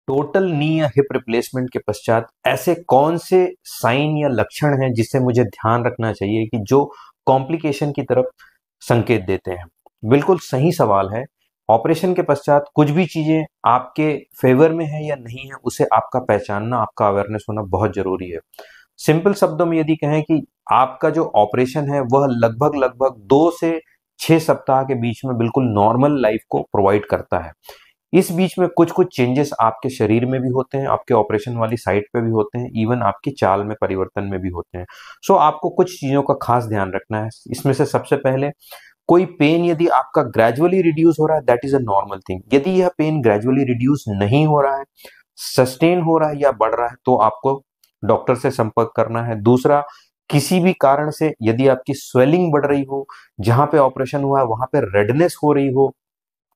Total knee या hip replacement के पश्चात ऐसे कौन से साइन या लक्षण हैं जिससे मुझे ध्यान रखना चाहिए कि जो कॉम्प्लिकेशन की तरफ संकेत देते हैं? बिल्कुल सही सवाल है। ऑपरेशन के पश्चात कुछ भी चीजें आपके फेवर में है या नहीं है, उसे आपका पहचानना, आपका अवेयरनेस होना बहुत जरूरी है। सिंपल शब्दों में यदि कहें कि आपका जो ऑपरेशन है वह लगभग लगभग 2 से 6 सप्ताह के बीच में बिल्कुल नॉर्मल लाइफ को प्रोवाइड करता है। इस बीच में कुछ कुछ चेंजेस आपके शरीर में भी होते हैं, आपके ऑपरेशन वाली साइट पे भी होते हैं, इवन आपकी चाल में परिवर्तन में भी होते हैं। सो आपको कुछ चीजों का खास ध्यान रखना है। इसमें से सबसे पहले, कोई पेन यदि आपका ग्रेजुअली रिड्यूस हो रहा है, that is a normal thing. यदि यह पेन ग्रेजुअली रिड्यूस नहीं हो रहा है, सस्टेन हो रहा है या बढ़ रहा है, तो आपको डॉक्टर से संपर्क करना है। दूसरा, किसी भी कारण से यदि आपकी स्वेलिंग बढ़ रही हो, जहां पे ऑपरेशन हुआ है वहां पे रेडनेस हो रही हो,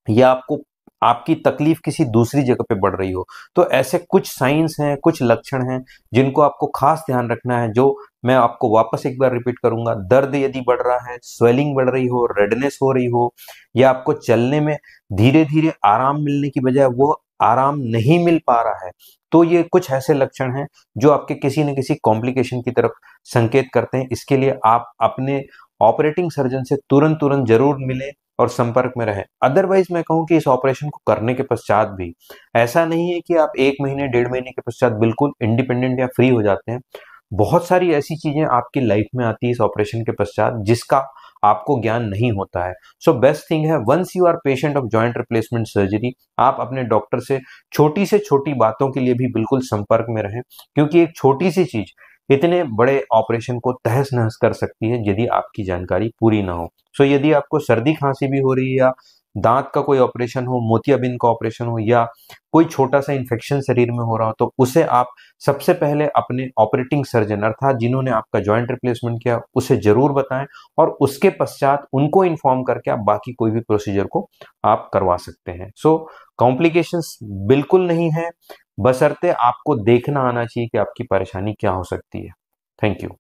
या आपको आपकी तकलीफ किसी दूसरी जगह पे बढ़ रही हो, तो ऐसे कुछ साइंस हैं, कुछ लक्षण हैं जिनको आपको खास ध्यान रखना है। जो मैं आपको वापस एक बार रिपीट करूंगा, दर्द यदि बढ़ रहा है, स्वेलिंग बढ़ रही हो, रेडनेस हो रही हो, या आपको चलने में धीरे धीरे आराम मिलने की बजाय वो आराम नहीं मिल पा रहा है, तो ये कुछ ऐसे लक्षण हैं जो आपके किसी न किसी कॉम्प्लिकेशन की तरफ संकेत करते हैं। इसके लिए आप अपने ऑपरेटिंग सर्जन से तुरंत तुरंत जरूर मिलें और संपर्क में रहें। अदरवाइज मैं कहूं कि इस ऑपरेशन को करने के पश्चात भी ऐसा नहीं है कि आप 1 महीने 1.5 महीने के पश्चात बिल्कुल इंडिपेंडेंट या फ्री हो जाते हैं। बहुत सारी ऐसी चीजें आपकी लाइफ में आती है इस ऑपरेशन के पश्चात जिसका आपको ज्ञान नहीं होता है। सो बेस्ट थिंग है, once you are patient of joint replacement surgery, आप अपने डॉक्टर से छोटी बातों के लिए भी बिल्कुल संपर्क में रहें, क्योंकि एक छोटी सी चीज इतने बड़े ऑपरेशन को तहस नहस कर सकती है यदि आपकी जानकारी पूरी ना हो। सो यदि आपको सर्दी खांसी भी हो रही है, या दांत का कोई ऑपरेशन हो, मोतियाबिंद का ऑपरेशन हो, या कोई छोटा सा इन्फेक्शन शरीर में हो रहा हो, तो उसे आप सबसे पहले अपने ऑपरेटिंग सर्जन अर्थात जिन्होंने आपका जॉइंट रिप्लेसमेंट किया उसे जरूर बताएं, और उसके पश्चात उनको इन्फॉर्म करके आप बाकी कोई भी प्रोसीजर को आप करवा सकते हैं। सो कॉम्प्लिकेशंस बिल्कुल नहीं है, बशर्ते आपको देखना आना चाहिए कि आपकी परेशानी क्या हो सकती है। Thank you.